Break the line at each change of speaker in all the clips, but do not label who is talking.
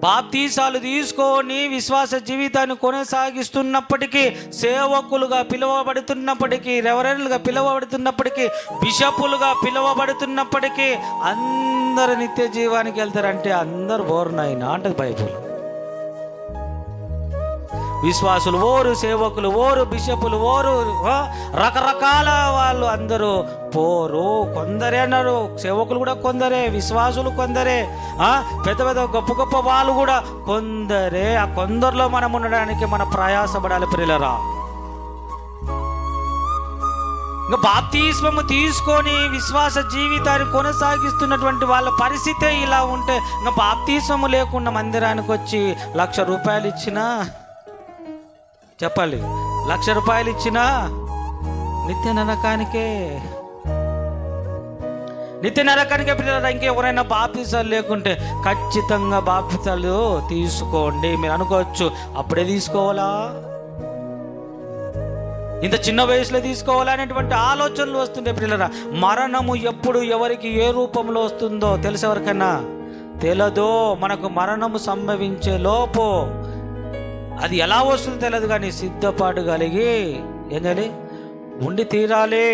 బాప్తీసాలు తీసుకొని విశ్వాస జీవితాన్ని కొనసాగిస్తున్నప్పటికీ, సేవకులుగా పిలువబడుతున్నప్పటికీ, రెవరెండ్లుగా పిలువబడుతున్నప్పటికీ, బిషపులుగా పిలువబడుతున్నప్పటికీ అందరు నిత్య జీవానికి వెళ్తారంటే అందరు బోర్నాయినా అంటది బైబుల్. విశ్వాసులు ఓరు, సేవకులు ఓరు, బిషపులు ఓరు, రకరకాల వాళ్ళు అందరూ పోరు. కొందరే అన్నారు, సేవకులు కూడా కొందరే, విశ్వాసులు కొందరే, పెద్ద పెద్ద గొప్ప గొప్ప వాళ్ళు కూడా కొందరే. ఆ కొందరిలో మనం ఉండడానికి మన ప్రయాసపడాలి ప్రియులరా. ఇంకా బాప్తిస్మము తీసుకొని విశ్వాస జీవితాన్ని కొనసాగిస్తున్నటువంటి వాళ్ళ పరిస్థితే ఇలా ఉంటే, ఇంకా బాప్తిస్మము లేకుండా మందిరానికి వచ్చి 1,00,000 రూపాయలు ఇచ్చినా, చెప్పాలి, 1,00,000 రూపాయలు ఇచ్చినా నిత్య నరకానికే పిల్లలు. ఇంకెవరైనా బాప్తిసాలు లేకుంటే ఖచ్చితంగా బాప్తిసాలు తీసుకోండి. మీరు అనుకోవచ్చు, అప్పుడే తీసుకోవాలా, ఇంత చిన్న వయసులో తీసుకోవాలా అనేటువంటి ఆలోచనలు వస్తుండే పిల్లరా. మరణము ఎప్పుడు ఎవరికి ఏ రూపంలో వస్తుందో తెలుసు ఎవరికన్నా? తెలదో. మనకు మరణము సంభవించే లోపు అది ఎలా వస్తుందో తెలియదు, కానీ సిద్ధపాటు కలిగి ఏం చేయాలి? ఉండి తీరాలి.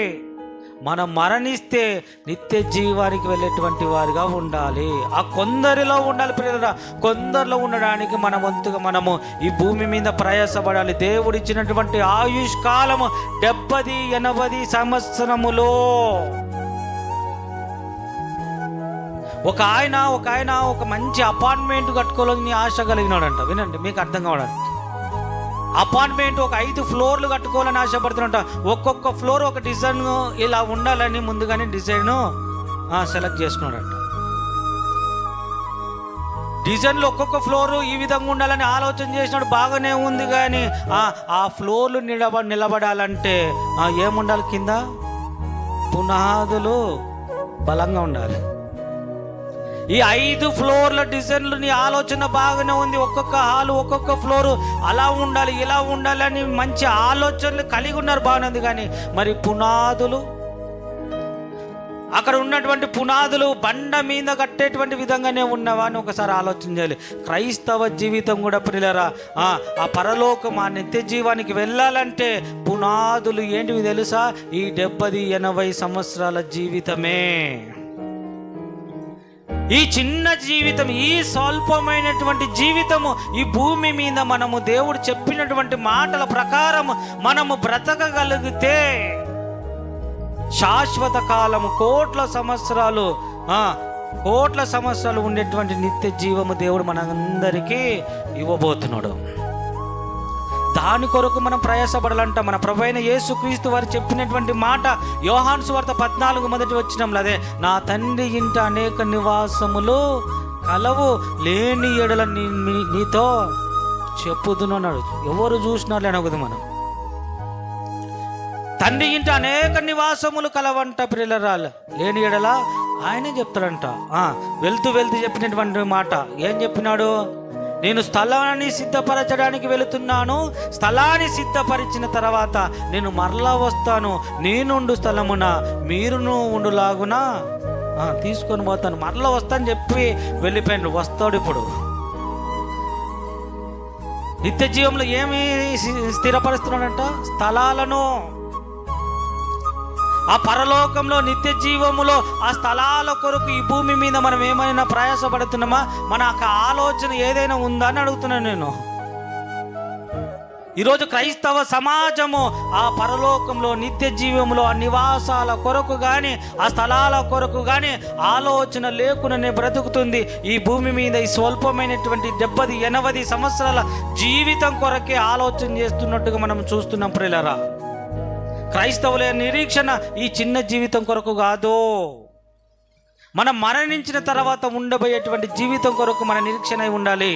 మనం మరణిస్తే నిత్య జీవానికి వెళ్ళేటువంటి వారిగా ఉండాలి. ఆ కొందరిలో ఉండాలి ప్రియులారా. కొందరిలో ఉండడానికి మన వంతుగా మనము ఈ భూమి మీద ప్రయాసపడాలి. దేవుడు ఇచ్చినటువంటి ఆయుష్ కాలము 70-80 సంవత్సరములో. ఒక ఆయన ఒక మంచి అపార్ట్మెంట్ కట్టుకోవాలని ఆశ కలిగినాడంట. వినండి, మీకు అర్థం కావడానికి. అపార్ట్మెంట్ ఒక 5 ఫ్లోర్లు కట్టుకోవాలని ఆశపడుతున్నట్ట. ఒక్కొక్క ఫ్లోర్ ఒక డిజైన్ ఇలా ఉండాలని ముందుగానే డిజైన్ సెలెక్ట్ చేసుకున్నాడంట. డిజైన్లు ఒక్కొక్క ఫ్లోరు ఈ విధంగా ఉండాలని ఆలోచన చేసినాడు. బాగానే ఉంది, కానీ ఆ ఫ్లోర్లు నిలబడాలంటే ఏముండాలి? కింద పునాదులు బలంగా ఉండాలి. ఈ 5 ఫ్లోర్ల డిజైన్లు నీ ఆలోచన బాగానే ఉంది. ఒక్కొక్క హాలు, ఒక్కొక్క ఫ్లోరు అలా ఉండాలి, ఇలా ఉండాలని మంచి ఆలోచనలు కలిగి ఉన్నారు, బాగానే ఉంది. కానీ మరి పునాదులు, అక్కడ ఉన్నటువంటి పునాదులు బండ మీద కట్టేటువంటి విధంగానే ఉన్నవా అని ఒకసారి ఆలోచన చేయాలి. క్రైస్తవ జీవితం కూడా ప్రియులారా, ఆ పరలోకం, ఆ నిత్య జీవానికి వెళ్ళాలంటే పునాదులు ఏంటివి తెలుసా? ఈ 70-80 సంవత్సరాల జీవితమే. ఈ చిన్న జీవితం, ఈ స్వల్పమైనటువంటి జీవితము, ఈ భూమి మీద మనము దేవుడు చెప్పినటువంటి మాటల ప్రకారం మనము బ్రతకగలిగితే శాశ్వత కాలము, కోట్ల సంవత్సరాలు ఉండేటువంటి నిత్య జీవము దేవుడు మనందరికీ ఇవ్వబోతున్నాడు. దాని కొరకు మనం ప్రయాసపడాలంట. మన ప్రభువైన యేసుక్రీస్తు వారు చెప్పినటువంటి మాట యోహాను సువార్త 14 మొదటి వచనంలో, అదే, నా తండ్రి ఇంట అనేక నివాసములు కలవు, లేని ఎడల నీతో చెప్పుదును అన్నాడు. ఎవరు చూసినారు అనకూడదు మనం. తండ్రి ఇంట అనేక నివాసములు కలవంట ప్రియులారా, లేని ఎడల ఆయనే చెప్తాడంట. వెళ్తూ చెప్పినటువంటి మాట ఏం చెప్పినాడు? నేను స్థలాన్ని సిద్ధపరచడానికి వెళుతున్నాను, స్థలాన్ని సిద్ధపరిచిన తర్వాత నేను మరలా వస్తాను, నేనుండు స్థలమున మీరును ఉండులాగున తీసుకొని పోతాను, మరలా వస్తాను చెప్పి వెళ్ళిపోయాడు. వస్తాడు ఇప్పుడు. నిత్య జీవంలో ఏమి స్థిరపరుస్తున్నాడంట? స్థలాలను. ఆ పరలోకంలో నిత్య జీవములో ఆ స్థలాల కొరకు ఈ భూమి మీద మనం ఏమైనా ప్రయాసపడుతున్నామా? మన ఆలోచన ఏదైనా ఉందా అని అడుగుతున్నాను నేను. ఈరోజు క్రైస్తవ సమాజము ఆ పరలోకంలో నిత్య జీవములో ఆ నివాసాల కొరకు కానీ ఆ స్థలాల కొరకు కానీ ఆలోచన లేకుండానే బ్రతుకుతుంది. ఈ భూమి మీద ఈ స్వల్పమైనటువంటి 70-80 సంవత్సరాల జీవితం కొరకే ఆలోచన చేస్తున్నట్టుగా మనం చూస్తున్నాం ప్రియులారా. క్రైస్తవుల నిరీక్షణ ఈ చిన్న జీవితం కొరకు కాదు, మనం మరణించిన తర్వాత ఉండబోయేటువంటి జీవితం కొరకు మన నిరీక్షణ ఉండాలి.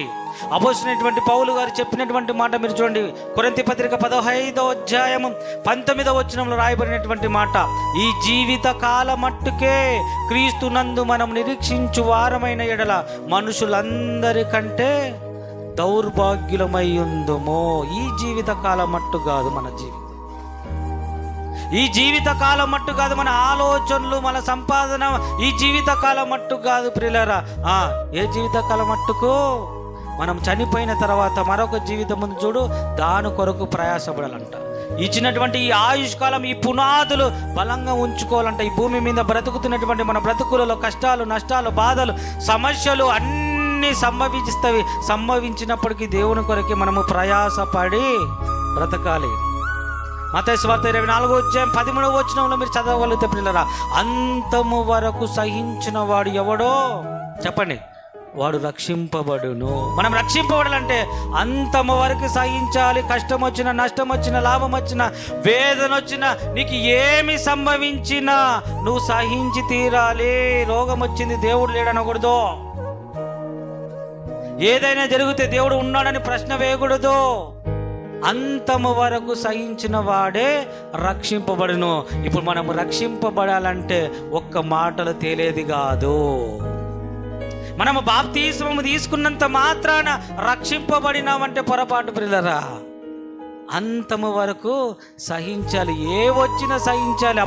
అపోస్తలుడైనటువంటి పౌలు గారు చెప్పినటువంటి మాట మీరు చూడండి. కొరింథీ పత్రిక 15వ అధ్యాయం 19వ వచనంలో రాయబడినటువంటి మాట, ఈ జీవిత కాల మట్టుకే క్రీస్తునందు మనం నిరీక్షించు వారమైన ఎడల మనుషులందరికంటే దౌర్భాగ్యులమై ఉందుమో. ఈ జీవిత కాలం మట్టు కాదు మన జీవితం, ఈ జీవితకాలం మట్టు కాదు మన ఆలోచనలు, మన సంపాదన ఈ జీవితకాలం మట్టు కాదు ప్రియులారా. ఏ జీవితకాలం మట్టుకు? మనం చనిపోయిన తర్వాత మరొక జీవితం ముందు చూడు, దాని కొరకు ప్రయాసపడాలంట. ఇచ్చినటువంటి ఈ ఆయుష్కాలం, ఈ పునాదులు బలంగా ఉంచుకోవాలంట. ఈ భూమి మీద బ్రతుకుతున్నటువంటి మన బ్రతుకులలో కష్టాలు, నష్టాలు, బాధలు, సమస్యలు అన్నీ సంభవించినప్పటికీ దేవుని కొరకే మనము ప్రయాసపడి బ్రతకాలి. మత్తయి సువార్త 24:13 మీరు చదవగలిగితే పిల్లరా, అంతము వరకు సహించిన వాడు ఎవడో చెప్పండి, వాడు రక్షింపబడును. మనం రక్షింపబడాలంటే అంతము వరకు సహించాలి. కష్టం వచ్చినా, నష్టం వచ్చినా, లాభం వచ్చినా, వేదన వచ్చినా, నీకు ఏమి సంభవించినా నువ్వు సహించి తీరాలి. రోగం వచ్చింది, దేవుడు లేడనకూడదు. ఏదైనా జరిగితే దేవుడు ఉన్నాడని ప్రశ్న వేయకూడదు. అంతము వరకు సహించిన వాడే రక్షింపబడును. ఇప్పుడు మనం రక్షింపబడాలంటే ఒక్క మాటలు తేలేది కాదు. మనము బాప్తిస్మము తీసుకున్నంత మాత్రాన రక్షింపబడినామంటే పొరపాటు పిల్లరా. అంతము వరకు సహించాలి, ఏ వచ్చినా సహించాలి.